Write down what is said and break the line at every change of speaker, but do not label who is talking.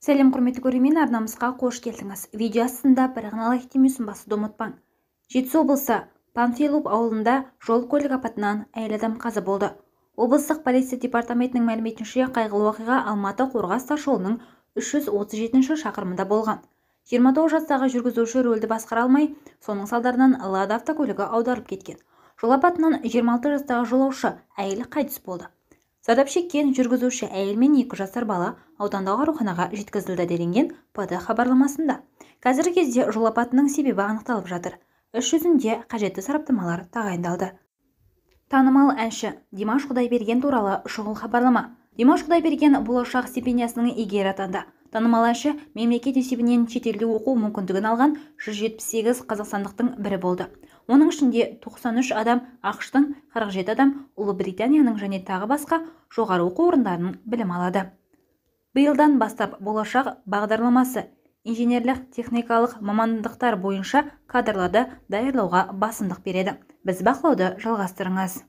Сәлем құрметті көрермен, арнамызға қош келдіңіз. Видео астында бір ғана лайк демесін басуды ұмытпаң. Жетісу облысы Панфилов ауылында жол көлік апатынан әйел адам қаза болды. Облыстық полиция департаментінің мәліметінше, қайғылы оқиға Алматы-Қорғас тасжолының 337 шақырымында болған. 29 жастағы жүргізуші рөлді басқара алмай, соның салдарынан Лада автокөлігі аударылып кеткен. Жол апатынан 26 жастағы жолаушы әйел қайтыс болды. Зардап шеккен жүргізуші әйел мен 2 жасар бала аудандағы ауруханаға жеткізілді делінген ПД хабарламасында. Қазіргі кезде жол апатының себебі анықталып жатыр. Іс жүзінде қажетті сараптамалар тағайындалды. Танымал әнші Димаш Құдайберген туралы шұғыл хабарлама. Димаш Құдайберген болашақ стипендиясының иегері атанды. Танымал әнші мемлекет есебінен шетелде оқу мүмкіндігін алған 178 қазақстандықтың бірі болды. Оның ішінде 93 адам ақш-тың, 47 адам Ұлыбританияның және тағы басқа жоғары оқу орындарының білім алады. Биылдан бастап болашақ бағдарламасы инженерлік техникалық мамандықтар бойынша кадрларды даярлауға басымдық береді. Біз бақылауды жалғастырыңыз.